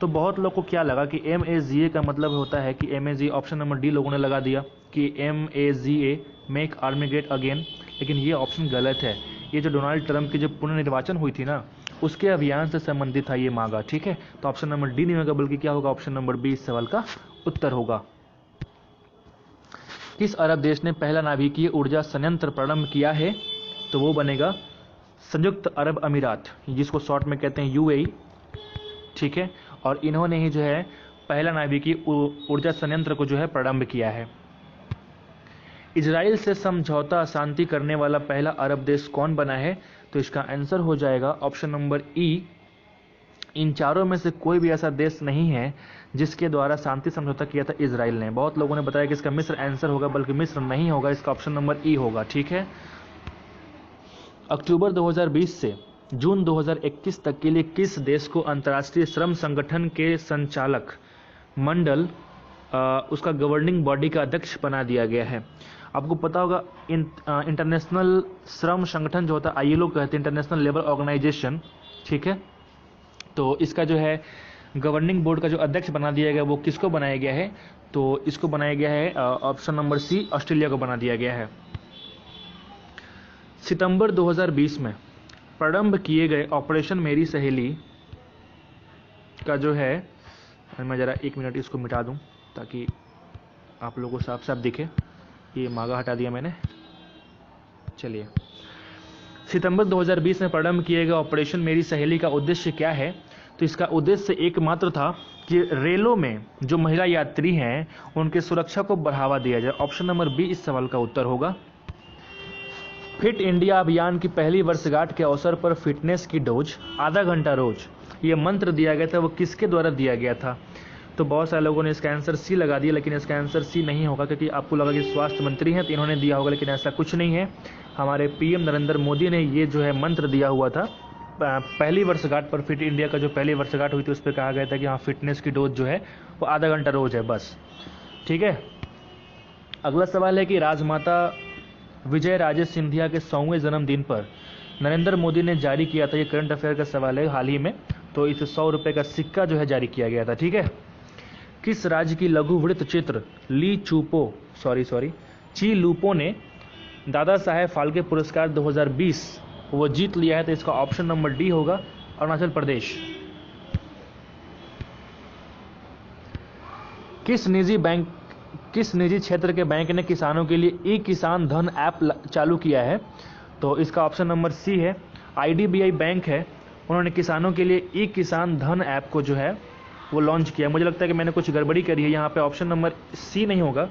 तो बहुत लोग को क्या लगा कि MAGA का मतलब होता है कि MAGA, ऑप्शन नंबर डी लोगों ने लगा दिया कि MAGA make army great again, लेकिन ये ऑप्शन गलत है। ये जो डोनाल्ड ट्रंप की जो पुनर्निर्वाचन हुई थी ना, उसके अभियान से संबंधित था ये मागा। ठीक है, तो ऑप्शन नंबर डी नहीं होगा, बल्कि क्या होगा, ऑप्शन नंबर बी इस सवाल का उत्तर होगा। किस अरब देश ने पहला नाभिकीय ऊर्जा संयंत्र प्रारंभ किया है, तो वो बनेगा संयुक्त अरब अमीरात, जिसको शॉर्ट में कहते हैं UAE। ठीक है, और इन्होंने ही जो है पहला नाभिकीय ऊर्जा संयंत्र को जो है प्रारंभ किया है। इजराइल से समझौता शांति करने वाला पहला अरब देश कौन बना है, तो इसका आंसर हो जाएगा ऑप्शन नंबर ई। इन चारों में से कोई भी ऐसा देश नहीं है जिसके द्वारा शांति समझौता किया था इजराइल ने। बहुत लोगों ने बताया कि इसका मिस्र आंसर होगा, बल्कि मिस्र नहीं होगा, इसका ऑप्शन नंबर ई होगा। ठीक है, अक्टूबर 2020 से जून 2021 तक के लिए किस देश को अंतर्राष्ट्रीय श्रम संगठन के संचालक मंडल उसका गवर्निंग बॉडी का अध्यक्ष बना दिया गया है? आपको पता होगा इंटरनेशनल श्रम संगठन जो होता है ILO कहते हैं, इंटरनेशनल लेबर ऑर्गेनाइजेशन, ठीक है। तो इसका जो है गवर्निंग बोर्ड का जो अध्यक्ष बना दिया गया वो किसको बनाया गया है? तो इसको बनाया गया है ऑप्शन नंबर सी, ऑस्ट्रेलिया को बना दिया गया है। सितंबर 2020 में प्रारंभ किए गए ऑपरेशन मेरी सहेली का जो है, मैं ज़रा 1 मिनट इसको मिटा दूं ताकि आप लोगों को साफ साफ दिखे। ये मागा हटा दिया मैंने। चलिए, सितंबर 2020 में प्रारंभ किए गए ऑपरेशन मेरी सहेली का उद्देश्य क्या है? तो इसका उद्देश्य एकमात्र था कि रेलों में जो महिला यात्री हैं उनके सुरक्षा को बढ़ावा दिया जाए। ऑप्शन नंबर बी इस सवाल का उत्तर होगा। फिट इंडिया अभियान की पहली वर्षगांठ के अवसर पर फिटनेस की डोज आधा घंटा रोज ये मंत्र दिया गया था, वो किसके द्वारा दिया गया था? तो बहुत सारे लोगों ने इसका आंसर सी लगा दिया, लेकिन इसका आंसर सी नहीं होगा, क्योंकि आपको लगा कि स्वास्थ्य मंत्री हैं तो इन्होंने दिया होगा, लेकिन ऐसा कुछ नहीं है। हमारे PM नरेंद्र मोदी ने ये जो है मंत्र दिया हुआ था पहली वर्षगांठ पर। फिट इंडिया का जो पहली वर्षगांठ हुई थी उस पर कहा गया था कि हाँ, फिटनेस की डोज जो है वो आधा घंटा रोज है बस, ठीक है। अगला सवाल है कि राजमाता विजय राजे सिंधिया के 100वें जन्मदिन पर नरेंद्र मोदी ने जारी किया था, ये करंट अफेयर का सवाल है हाल ही में, तो इसे 100 रुपये का सिक्का जो है जारी किया गया था, ठीक है। किस राज्य की लघु वृत्त चित्र ची लूपो ने दादा साहेब फाल्के पुरस्कार 2020 वो जीत लिया है? तो इसका ऑप्शन नंबर डी होगा, अरुणाचल प्रदेश। किस निजी क्षेत्र के बैंक ने किसानों के लिए ई किसान धन ऐप चालू किया है? तो इसका ऑप्शन नंबर सी है, IDBI बैंक है, उन्होंने किसानों के लिए ई किसान धन ऐप को जो है वो लॉन्च किया। मुझे लगता है कि मैंने कुछ गड़बड़ी करी है यहाँ पे, ऑप्शन नंबर सी नहीं होगा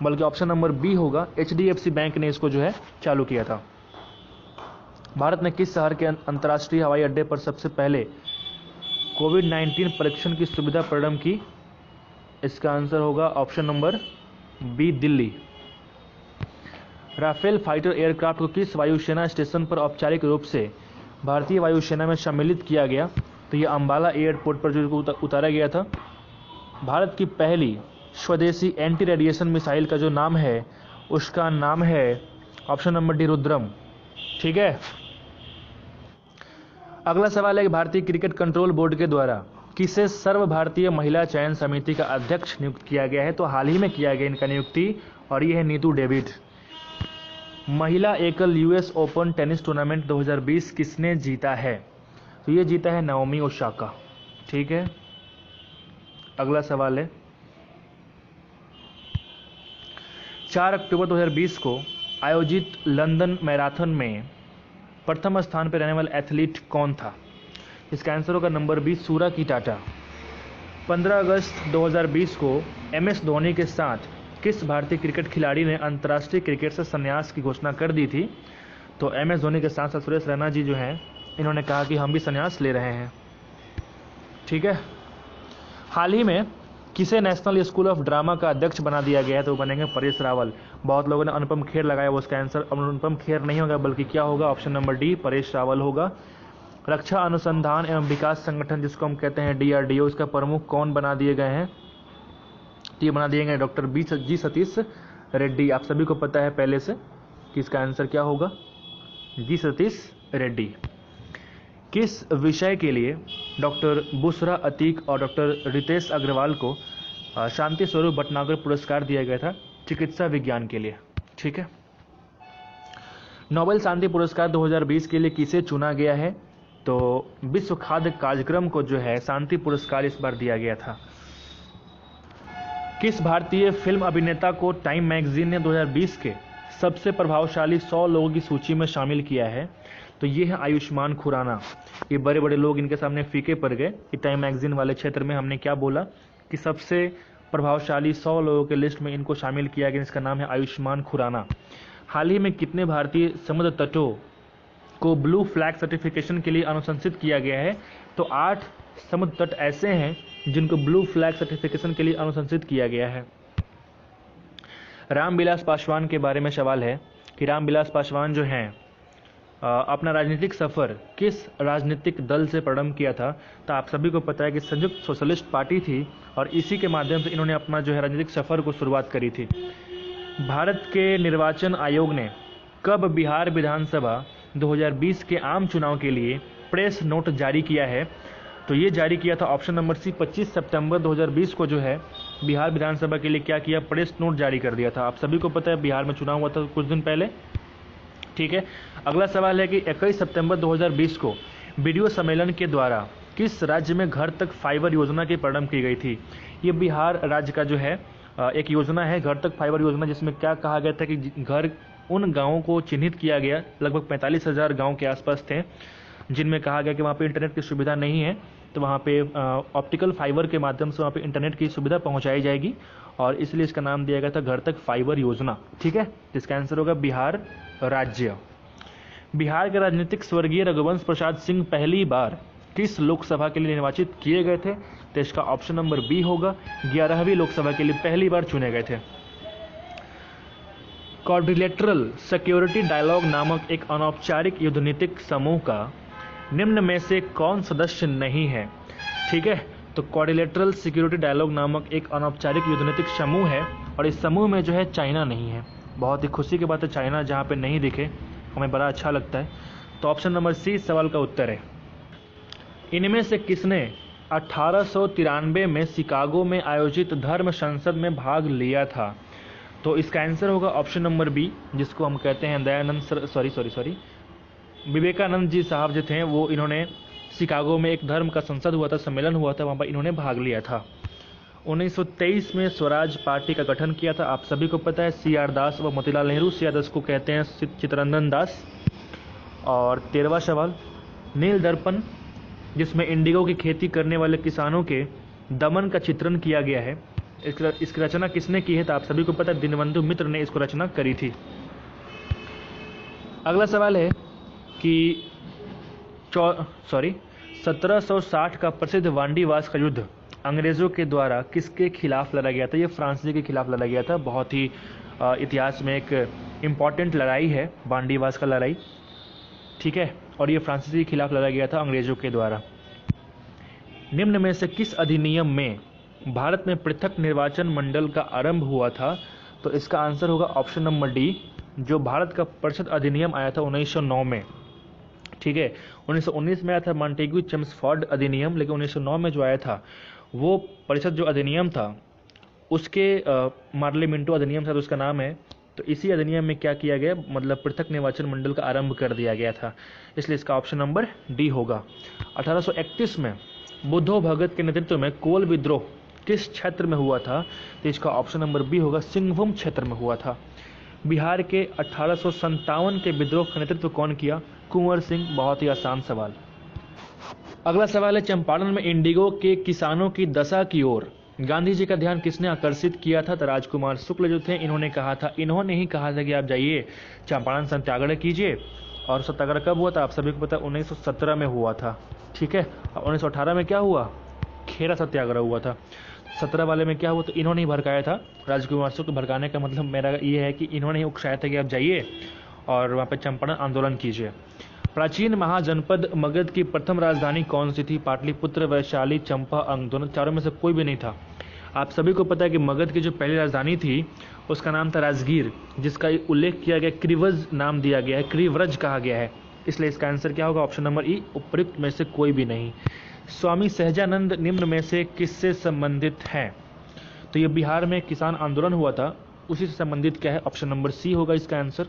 बल्कि ऑप्शन नंबर बी होगा। HDFC बैंक ने इसको जो है चालू किया था। भारत ने किस शहर के अंतर्राष्ट्रीय हवाई अड्डे पर सबसे पहले कोविड-19 परीक्षण की सुविधा प्रारंभ की? इसका आंसर होगा option number B, Delhi. Rafale fighter aircraft को किस वायुसेना स्टेशन पर औपचारिक रूप से भारतीय वायुसेना में सम्मिलित किया गया? तो ये अंबाला एयरपोर्ट पर जो उतारा गया था। भारत की पहली स्वदेशी एंटी रेडिएशन मिसाइल का जो नाम है उसका नाम है ऑप्शन नंबर डी, रुद्रम, ठीक है। अगला सवाल है कि भारतीय क्रिकेट कंट्रोल बोर्ड के द्वारा किसे सर्व भारतीय महिला चयन समिति का अध्यक्ष नियुक्त किया गया है? तो हाल ही में किया गया इनका नियुक्ति, और ये है नीतू डेविड। महिला एकल US ओपन टेनिस टूर्नामेंट 2020 किसने जीता है? तो ये जीता है नाओमी ओसाका, ठीक है। अगला सवाल है 4 अक्टूबर 2020 को आयोजित लंदन मैराथन में प्रथम स्थान पर रहने वाला एथलीट कौन था? इसका आंसर होगा नंबर बी, सूरा की टाटा। 15 अगस्त 2020 को MS धोनी के साथ किस भारतीय क्रिकेट खिलाड़ी ने अंतर्राष्ट्रीय क्रिकेट से संन्यास की घोषणा कर दी थी? तो MS धोनी के साथ साथ सुरेश रैना जी जो हैं इन्होंने कहा कि हम भी संन्यास ले रहे हैं, ठीक है। हाल ही में किसे नेशनल स्कूल ऑफ ड्रामा का अध्यक्ष बना दिया गया है? तो बनेंगे परेश रावल। बहुत लोगों ने अनुपम खेर लगाया, वो उसका आंसर अनुपम खेर नहीं होगा बल्कि क्या होगा, option number D, Paresh Rawal होगा। रक्षा अनुसंधान एवं विकास संगठन जिसको हम कहते हैं DRDO, इसका प्रमुख कौन बना दिए गए हैं? ये बना दिए गए डॉक्टर जी सतीश रेड्डी। आप सभी को पता है पहले से कि इसका आंसर क्या होगा, जी सतीश रेड्डी। किस विषय के लिए डॉक्टर बुशरा अतीक और डॉक्टर रितेश अग्रवाल को शांति स्वरूप भटनागर पुरस्कार दिया गया था? चिकित्सा विज्ञान के लिए, ठीक है। नोबेल शांति पुरस्कार 2020 के लिए किसे चुना गया है? तो विश्व खाद्य कार्यक्रम को जो है शांति पुरस्कार इस बार दिया गया था। किस भारतीय फिल्म अभिनेता को टाइम मैगजीन ने 2020 के सबसे प्रभावशाली 100 लोगों की सूची में शामिल किया है? तो ये है आयुष्मान खुराना। ये बड़े बड़े लोग इनके सामने फीके पड़ गए कि टाइम मैगजीन वाले क्षेत्र में हमने क्या बोला कि सबसे प्रभावशाली 100 लोगों के लिस्ट में इनको शामिल किया गया। इसका नाम है आयुष्मान खुराना। हाल ही में कितने भारतीय समुद्र तटों को ब्लू फ्लैग सर्टिफिकेशन के लिए अनुशंसित किया गया है? तो 8 समुद्र तट ऐसे हैं जिनको ब्लू फ्लैग सर्टिफिकेशन के लिए अनुशंसित किया गया है। रामविलास पासवान के बारे में सवाल है कि रामविलास पासवान जो हैं अपना राजनीतिक सफ़र किस राजनीतिक दल से प्रारंभ किया था? तो आप सभी को पता है कि संयुक्त सोशलिस्ट पार्टी थी और इसी के माध्यम से इन्होंने अपना जो है राजनीतिक सफ़र को शुरुआत करी थी। भारत के निर्वाचन आयोग ने कब बिहार विधानसभा 2020 के आम चुनाव के लिए प्रेस नोट जारी किया है? तो ये जारी किया था ऑप्शन नंबर सी 25 सितंबर 2020 को जो है बिहार विधानसभा के लिए क्या किया, प्रेस नोट जारी कर दिया था। आप सभी को पता है बिहार में चुनाव हुआ था कुछ दिन पहले, ठीक है। अगला सवाल है कि 21 सितंबर 2020 को वीडियो सम्मेलन के द्वारा किस राज्य में घर तक फाइबर योजना की प्रारंभ की गई थी? ये बिहार राज्य का जो है एक योजना है, घर तक फाइबर योजना, जिसमें क्या कहा गया था कि घर उन गाँवों को चिन्हित किया गया, लगभग 45,000 गाँव के आसपास थे, जिनमें कहा गया कि वहाँ पे इंटरनेट की सुविधा नहीं है, तो वहाँ पे ऑप्टिकल फाइबर के माध्यम से वहाँ पे इंटरनेट की सुविधा पहुँचाई जाएगी और इसलिए इसका नाम दिया गया था घर तक फाइबर योजना, ठीक है। इसका आंसर होगा बिहार राज्य। बिहार के राजनीतिक स्वर्गीय रघुवंश प्रसाद सिंह पहली बार किस लोकसभा के लिए निर्वाचित किए गए थे? तो इसका ऑप्शन नंबर बी होगा, 11वीं लोकसभा के लिए पहली बार चुने गए थे। क्वाड्रिलेटरल सिक्योरिटी डायलॉग नामक एक अनौपचारिक युद्धनीतिक समूह का निम्न में से कौन सदस्य नहीं है? ठीक है, तो क्वाड्रिलेटरल सिक्योरिटी डायलॉग नामक एक अनौपचारिक युद्धनीतिक समूह है और इस समूह में जो है चाइना नहीं है। बहुत ही खुशी की बात है, चाइना जहाँ पे नहीं दिखे हमें बड़ा अच्छा लगता है। तो ऑप्शन नंबर सी सवाल का उत्तर है। इनमें से किसने 1893 में शिकागो में आयोजित धर्म संसद में भाग लिया था? तो इसका आंसर होगा ऑप्शन नंबर बी, जिसको हम कहते हैं दयानंद विवेकानंद जी साहब जो थे वो, इन्होंने शिकागो में एक धर्म का संसद हुआ था, सम्मेलन हुआ था, वहाँ पर इन्होंने भाग लिया था। 1923 में स्वराज पार्टी का गठन किया था, आप सभी को पता है, CR दास व मोतीलाल नेहरू। CR दास को कहते हैं चित्तरंजन दास। और 13वां सवाल, नील दर्पण जिसमें इंडिगो की खेती करने वाले किसानों के दमन का चित्रण किया गया है, इसकी रचना किसने की है? तो आप सभी को पता है दीनबंधु मित्र ने इसको रचना करी थी। अगला सवाल है कि 1760 का प्रसिद्ध वांडीवास का युद्ध अंग्रेज़ों के द्वारा किसके खिलाफ लड़ा गया था? ये फ्रांसीसी के खिलाफ लड़ा गया था। बहुत ही इतिहास में एक इम्पॉर्टेंट लड़ाई है वांडीवास का लड़ाई, ठीक है, और ये फ्रांसीसी के खिलाफ लड़ा गया था अंग्रेज़ों के द्वारा। निम्न में से किस अधिनियम में भारत में पृथक निर्वाचन मंडल का आरंभ हुआ था? तो इसका आंसर होगा ऑप्शन नंबर डी, जो भारत का परिषद अधिनियम आया था 1909 में, ठीक है। 1919 में आया था मॉन्टेग्यू चेम्सफोर्ड अधिनियम, लेकिन 1909 में जो आया था वो परिषद जो अधिनियम था उसके मार्ले मिंटो अधिनियम था, तो उसका नाम है। तो इसी अधिनियम में क्या किया गया, मतलब पृथक निर्वाचन मंडल का आरंभ कर दिया गया था, इसलिए इसका ऑप्शन नंबर डी होगा। 1831 में बुद्धो भगत के नेतृत्व में कोल विद्रोह किस क्षेत्र में हुआ था? तो इसका ऑप्शन नंबर बी होगा, सिंहभूम क्षेत्र में हुआ था। बिहार के 1857 के विद्रोह का नेतृत्व कौन किया? कुंवर सिंह। बहुत ही आसान सवाल। अगला सवाल है, चंपारण में इंडिगो के किसानों की दशा की ओर गांधी जी का ध्यान किसने आकर्षित किया था? तो राजकुमार शुक्ल जो थे, इन्होंने ही कहा था कि आप जाइए चंपारण सत्याग्रह कीजिए। और सत्याग्रह कब हुआ था? आप सभी को पता है 1917 में हुआ था, ठीक है। 1918 में क्या हुआ? खेरा सत्याग्रह हुआ था। 17 वाले में क्या हुआ? तो इन्होंने ही भड़काया था। राजकुमार शुक्ल भड़काने का मतलब मेरा ये है कि इन्होंने ही उकसाया था कि आप जाइए और वहाँ पर चंपारण आंदोलन कीजिए। प्राचीन महाजनपद मगध की प्रथम राजधानी कौन सी थी? पाटलिपुत्र, वैशाली, चंपा, अंग, दोनों चारों में से कोई भी नहीं था। आप सभी को पता है कि मगध की जो पहली राजधानी थी उसका नाम था राजगीर, जिसका उल्लेख किया गया, क्रिवज नाम दिया गया है, क्रिव्रज कहा गया है, इसलिए इसका आंसर क्या होगा? ऑप्शन नंबर ई, उपयुक्त में से कोई भी नहीं। स्वामी सहजानंद निम्न में से किससे संबंधित हैं? तो ये बिहार में किसान आंदोलन हुआ था, उसी से संबंधित क्या है? ऑप्शन नंबर सी होगा इसका आंसर।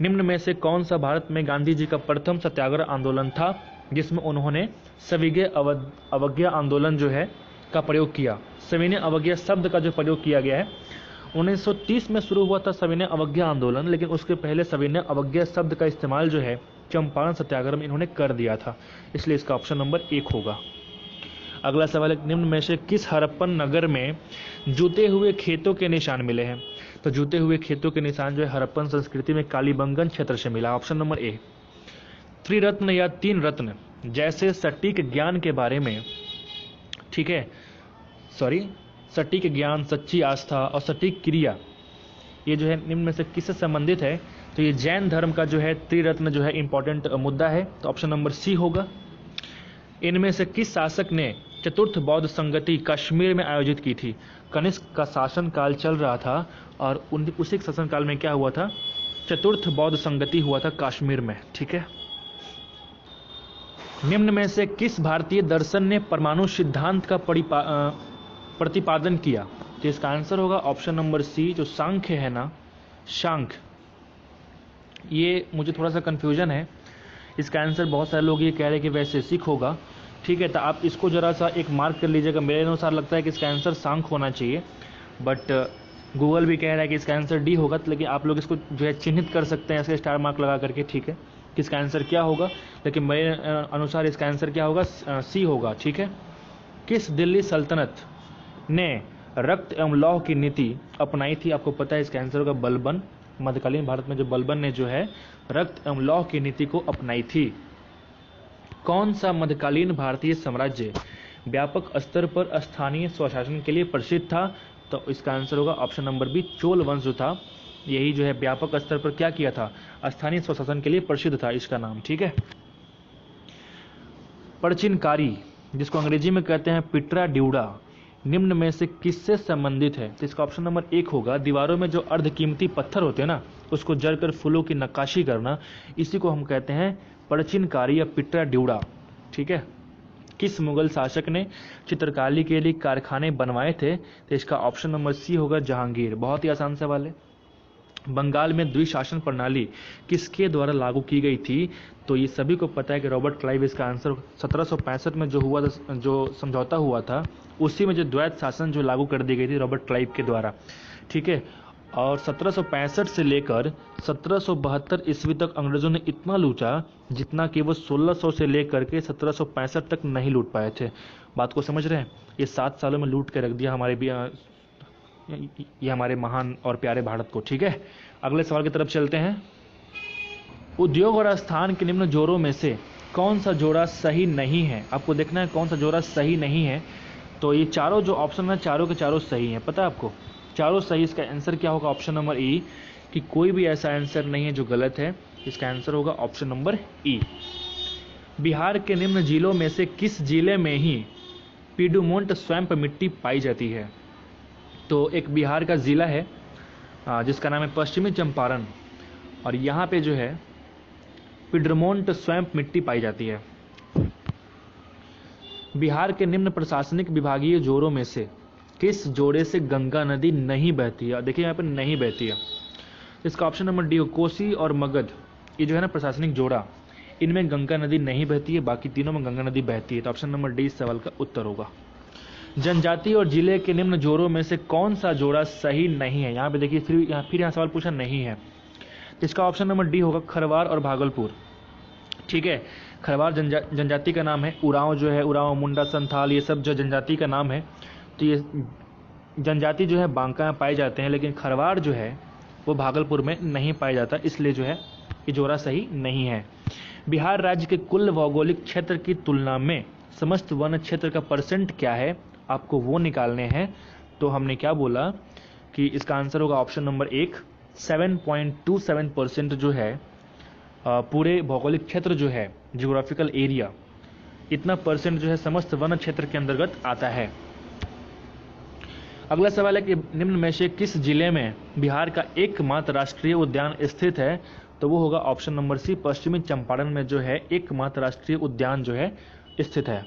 निम्न में से कौन सा भारत में गांधी जी का प्रथम सत्याग्रह आंदोलन था जिसमें उन्होंने सविनय अवज्ञा आंदोलन जो है का प्रयोग किया? सविनय अवज्ञा शब्द का जो प्रयोग किया गया है 1930 में शुरू हुआ था सविनय अवज्ञा आंदोलन, लेकिन उसके पहले सविनय अवज्ञा शब्द का इस्तेमाल जो है चंपारण सत्याग्रह में इन्होंने कर दिया था, इसलिए इसका ऑप्शन नंबर 1 होगा। अगला सवाल है, निम्न में से किस हड़प्पन नगर में जूते हुए खेतों के निशान मिले हैं? तो जूते हुए खेतों के निशान जो है हड़प्पन संस्कृति में कालीबंगन क्षेत्र से मिला, ऑप्शन नंबर ए। त्रिरत्न या 3 रत्न जैसे सटीक ज्ञान के बारे में, ठीक है, सटीक ज्ञान, सच्ची आस्था और सटीक क्रिया, ये जो है निम्न में से किससे संबंधित है? तो ये जैन धर्म का जो है त्रिरत्न जो है इंपॉर्टेंट मुद्दा है, तो ऑप्शन नंबर सी होगा। इनमें से किस शासक ने चतुर्थ बौद्ध संगति कश्मीर में आयोजित की थी? कनिष्क का शासन काल चल रहा था और उसी शासन काल में क्या हुआ था? चतुर्थ बौद्ध संगति हुआ था कश्मीर में। ठीक है। निम्न में से किस भारतीय दर्शन ने परमाणु सिद्धांत का प्रतिपादन किया? तो इसका आंसर होगा ऑप्शन नंबर सी, जो सांख्य है ना, सांख्य। ये मुझे थोड़ा सा कंफ्यूजन है, इसका आंसर बहुत सारे लोग ये कह रहे हैं कि वैशेषिक होगा। ठीक है, तो आप इसको जरा सा एक मार्क कर लीजिएगा। मेरे अनुसार लगता है कि इसका आंसर सांख्य होना चाहिए, बट गूगल भी कह रहा है कि इसका आंसर डी होगा। तो लेकिन आप लोग इसको जो है चिन्हित कर सकते हैं ऐसे स्टार मार्क लगा करके। ठीक है, कि इसका आंसर क्या होगा, लेकिन मेरे अनुसार इसका आंसर क्या होगा? सी होगा। ठीक है। किस दिल्ली सल्तनत ने रक्त एवं लौह की नीति अपनाई थी? आपको पता है इसका आंसर होगा बलबन। मध्यकालीन भारत में जो बलबन ने जो है रक्त एवं लौह की नीति को अपनाई थी। कौन सा मध्यकालीन भारतीय साम्राज्य व्यापक स्तर पर स्थानीय स्वशासन के लिए प्रसिद्ध था? तो इसका आंसर होगा ऑप्शन नंबर बी, चोल वंश जो था यही जो है व्यापक स्तर पर क्या किया था? स्थानीय स्वशासन के लिए प्रसिद्ध था इसका नाम। ठीक है। परचिनकारी, जिसको अंग्रेजी में कहते हैं पिट्रा ड्यूडा, निम्न में से किससे संबंधित है? तो इसका ऑप्शन नंबर एक होगा। दीवारों में जो अर्धकीमती पत्थर होते हैं ना, उसको जड़कर फूलों की नक्काशी करना, इसी को हम कहते हैं परचिनकारी या पिट्रा ड्यूडा। ठीक है। किस मुगल शासक ने चित्रकारी के लिए कारखाने बनवाए थे? तो इसका ऑप्शन नंबर सी होगा, जहांगीर। बहुत ही आसान सवाल है। बंगाल में द्विशासन प्रणाली किसके द्वारा लागू की गई थी? तो ये सभी को पता है कि रॉबर्ट क्लाइव। इसका आंसर 1765 में जो हुआ था, जो समझौता हुआ था, उसी में जो द्वैत शासन जो लागू कर दी गई थी रॉबर्ट क्लाइव के द्वारा। ठीक है। और 1765 से लेकर 1772 ईस्वी तक अंग्रेजों ने इतना लूटा जितना कि वो 1600 से लेकर के 1765 तक नहीं लूट पाए थे। बात को समझ रहे हैं? ये 7 सालों में लूट के रख दिया ये हमारे महान और प्यारे भारत को। ठीक है। अगले सवाल की तरफ चलते हैं। उद्योग और स्थान के निम्न जोड़ों में से कौन सा जोड़ा सही नहीं है? आपको देखना है कौन सा जोड़ा सही नहीं है। तो ये चारों जो ऑप्शन है, चारों के चारों सही हैं। पता है आपको? चारों सही। इसका आंसर क्या होगा? ऑप्शन नंबर ई, कि कोई भी ऐसा आंसर नहीं है जो गलत है। इसका आंसर होगा ऑप्शन नंबर ई। बिहार के निम्न जिलों में से किस जिले में ही पीडुमोंट स्वैम्प मिट्टी पाई जाती है? तो एक बिहार का जिला है जिसका नाम है पश्चिमी चंपारण, और यहाँ पे जो है पीडुमोंट स्वैम्प मिट्टी पाई जाती है। बिहार के निम्न प्रशासनिक विभागीय जोड़ों में से किस जोड़े से गंगा नदी नहीं बहती है? देखिए यहाँ पर नहीं बहती है। इसका ऑप्शन नंबर डी हो, कोसी और मगध। ये जो है ना प्रशासनिक जोड़ा, इनमें गंगा नदी नहीं बहती है, बाकी तीनों में गंगा नदी बहती है। तो ऑप्शन नंबर डी इस सवाल का उत्तर होगा। जनजाति और जिले के निम्न जोड़ों में से कौन सा जोड़ा सही नहीं है? यहाँ पे देखिए फिर यहाँ सवाल पूछा नहीं है। इसका ऑप्शन नंबर डी होगा, खरवार और भागलपुर। ठीक है। खरवार जनजाति का नाम है। उरांव जो है, उरांव, मुंडा, संथाल, ये सब जो जनजाति का नाम है। तो ये जनजाति जो है बांका में पाए जाते हैं, लेकिन खरवार जो है वो भागलपुर में नहीं पाया जाता, इसलिए जो है ये जोड़ा सही नहीं है। बिहार राज्य के कुल भौगोलिक क्षेत्र की तुलना में समस्त वन क्षेत्र का परसेंट क्या है? आपको वो निकालने हैं। तो हमने क्या बोला कि इसका आंसर होगा ऑप्शन नंबर एक, 7.27% जो है पूरे भौगोलिक क्षेत्र जो है, जियोग्राफिकल एरिया, इतना परसेंट जो है समस्त वन क्षेत्र के अंतर्गत आता है। अगला सवाल है कि निम्न में से किस जिले में बिहार का एकमात्र राष्ट्रीय उद्यान स्थित है? तो वो होगा ऑप्शन नंबर सी, पश्चिमी चंपारण में जो है एकमात्र राष्ट्रीय उद्यान जो है स्थित है।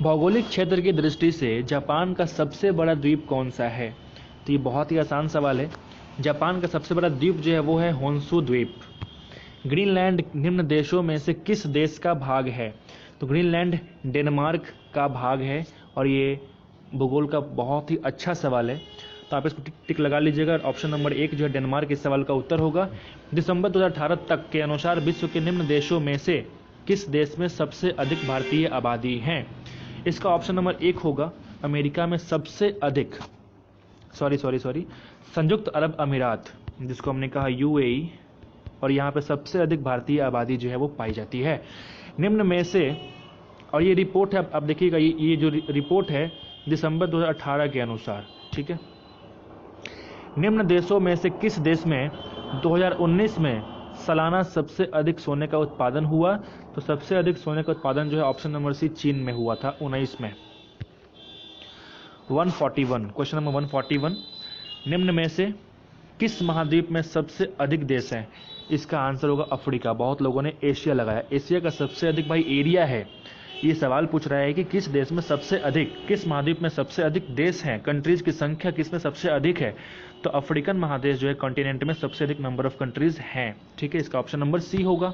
भौगोलिक क्षेत्र की दृष्टि से जापान का सबसे बड़ा द्वीप कौन सा है? तो ये बहुत ही आसान सवाल है। जापान का सबसे बड़ा द्वीप जो है वो है होन्शु द्वीप। ग्रीनलैंड निम्न देशों में से किस देश का भाग है? तो ग्रीनलैंड डेनमार्क का भाग है, और ये भूगोल का बहुत ही अच्छा सवाल है, तो आप इसको टिक लगा लीजिएगा। ऑप्शन नंबर एक जो है डेनमार्क इस सवाल का उत्तर होगा। दिसंबर 2018 तक के अनुसार विश्व के निम्न देशों में से किस देश में सबसे अधिक भारतीय आबादी है? इसका ऑप्शन नंबर एक होगा, अमेरिका में सबसे अधिक, सॉरी संयुक्त अरब अमीरात, जिसको हमने कहा यूएई, और यहाँ पे सबसे अधिक भारतीय आबादी जो है वो पाई जाती है। निम्न में से, और ये रिपोर्ट है, आप देखिएगा ये जो रिपोर्ट है दिसंबर 2018 के अनुसार। ठीक है। निम्न देशों में से किस देश में 2019 में सालाना सबसे अधिक सोने का उत्पादन हुआ? तो सबसे अधिक सोने का उत्पादन जो है ऑप्शन नंबर सी चीन में हुआ था 19 में। 141 क्वेश्चन नंबर 141, निम्न में से किस महाद्वीप में सबसे अधिक देश हैं? इसका आंसर होगा अफ्रीका। बहुत लोगों ने एशिया लगाया। एशिया का सबसे अधिक भाई एरिया है। ये सवाल पूछ रहा है कि किस देश में सबसे अधिक, किस महाद्वीप में सबसे अधिक देश हैं, कंट्रीज की संख्या किसमें सबसे अधिक है? तो अफ्रीकन महादेश जो है कॉन्टिनेंट में सबसे अधिक नंबर ऑफ कंट्रीज हैं। ठीक है, इसका ऑप्शन नंबर सी होगा।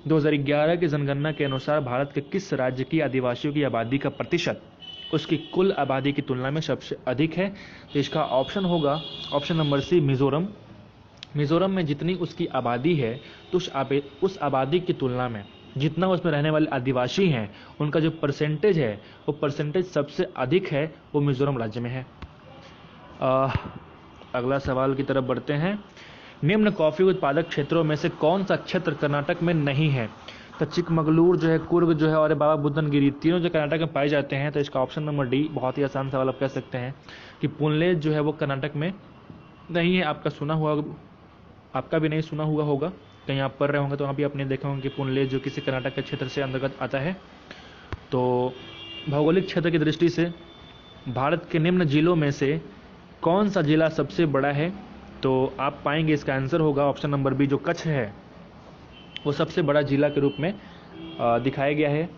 2011 की जनगणना के अनुसार भारत के किस राज्य की आदिवासियों की आबादी का प्रतिशत उसकी कुल आबादी की तुलना में सबसे अधिक है? तो इसका ऑप्शन होगा option number C Mizoram. Mizoram में जितनी उसकी आबादी है तो उस आबादी की तुलना में जितना उसमें रहने वाले आदिवासी हैं उनका जो परसेंटेज है वो परसेंटेज सबसे अधिक है, वो मिजोरम राज्य में है। अगला सवाल की तरफ बढ़ते हैं। निम्न कॉफी उत्पादक क्षेत्रों में से कौन सा क्षेत्र कर्नाटक में नहीं है? तो चिकमगलूर जो है, कुर्ग जो है और बाबा बुदनगिरी तीनों जो कर्नाटक में पाए जाते हैं। तो इसका ऑप्शन नंबर डी। बहुत ही आसान सवाल आप कह सकते हैं कि पुनलेज जो है वो कर्नाटक में नहीं है। आपका सुना हुआ, आपका भी नहीं सुना हुआ होगा, कहीं आप पढ़ रहे होंगे तो वहाँ भी आपने देखा होगा कि पुनलेज जो किसी कर्नाटक के क्षेत्र से अंतर्गत आता है। तो भौगोलिक क्षेत्र की दृष्टि से भारत के निम्न जिलों में से कौन सा जिला सबसे बड़ा है? तो आप पाएंगे इसका आंसर होगा ऑप्शन नंबर बी, जो कच्छ है वो सबसे बड़ा जिला के रूप में दिखाया गया है।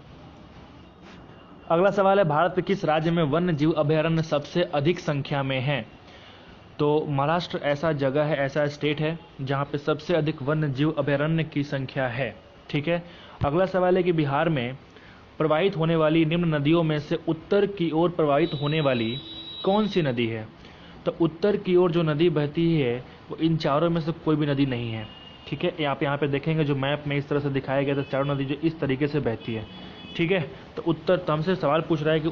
अगला सवाल है, भारत के किस राज्य में वन्य जीव अभयारण्य सबसे अधिक संख्या में है? तो महाराष्ट्र ऐसा जगह है, ऐसा स्टेट है जहाँ पे सबसे अधिक वन्य जीव अभयारण्य की संख्या है। ठीक है, अगला सवाल है कि बिहार में प्रवाहित होने वाली निम्न नदियों में से उत्तर की ओर प्रवाहित होने वाली कौन सी नदी है? तो उत्तर की ओर जो नदी बहती है वो इन चारों में से कोई भी नदी नहीं है। ठीक है, आप यहाँ पे देखेंगे जो मैप में इस तरह से दिखाया गया था, चारों नदी जो इस तरीके से बहती है। ठीक है, तो उत्तर, तो हमसे सवाल पूछ रहा है कि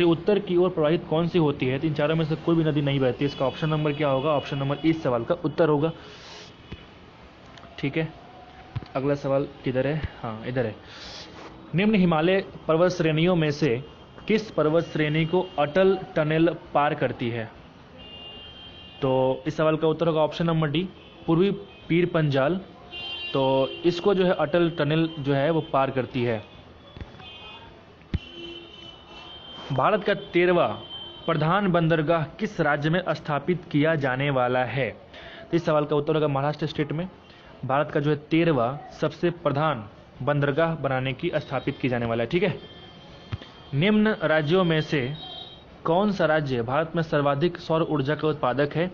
उत्तर की ओर प्रवाहित कौन सी होती है? तो इन चारों में से कोई भी नदी नहीं बहती। इसका ऑप्शन नंबर क्या होगा? ऑप्शन नंबर इस सवाल का उत्तर होगा। ठीक है, अगला सवाल किधर है? हाँ, इधर है। निम्न हिमालय पर्वत श्रेणियों में से किस पर्वत श्रेणी को अटल टनल पार करती है? तो इस सवाल का उत्तर होगा ऑप्शन नंबर डी, पूर्वी पीर पंजाल। तो इसको जो है अटल टनल जो है वो पार करती है। भारत का 13वां प्रधान बंदरगाह किस राज्य में स्थापित किया जाने वाला है? तो इस सवाल का उत्तर होगा महाराष्ट्र स्टेट में। भारत का जो है 13वां सबसे प्रधान बंदरगाह बनाने की स्थापित की जाने वाला है। ठीक है, निम्न राज्यों में से कौन सा राज्य भारत में सर्वाधिक सौर ऊर्जा का उत्पादक है?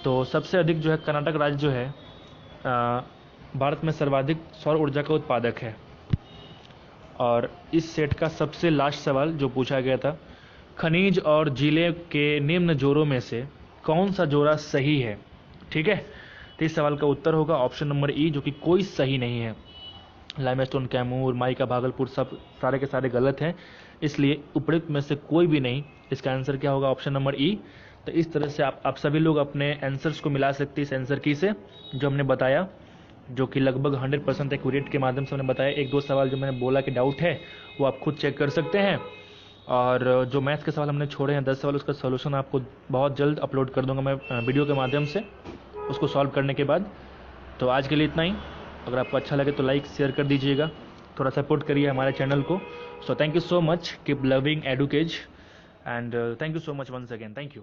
तो सबसे अधिक जो है कर्नाटक राज्य जो है भारत में सर्वाधिक सौर ऊर्जा का उत्पादक है। और इस सेट का सबसे लास्ट सवाल जो पूछा गया था, खनिज और जिले के निम्न जोड़ों में से कौन सा जोड़ा सही है? ठीक है, तो इस सवाल का उत्तर होगा ऑप्शन नंबर ई, जो कि कोई सही नहीं है। लाइमस्टोन, कैमूर, माइका, भागलपुर सब सारे के सारे गलत हैं, इसलिए उपयुक्त में से कोई भी नहीं। इसका आंसर क्या होगा? ऑप्शन नंबर ई। तो इस तरह से आप सभी लोग अपने आंसर्स को मिला सकते हैं इस आंसर की से जो हमने बताया, जो कि लगभग 100% एक्यूरेट के माध्यम से हमने बताया। एक दो सवाल जो मैंने बोला कि डाउट है वो आप खुद चेक कर सकते हैं। और जो मैथ्स के सवाल हमने छोड़े हैं 10 सवाल, उसका सोल्यूशन आपको बहुत जल्द अपलोड कर दूंगा मैं वीडियो के माध्यम से, उसको सॉल्व करने के बाद। तो आज के लिए इतना ही। अगर आपको अच्छा लगे तो लाइक शेयर कर दीजिएगा, थोड़ा सपोर्ट करिए हमारे चैनल को। So thank you so much, keep loving Educage and thank you so much once again, thank you.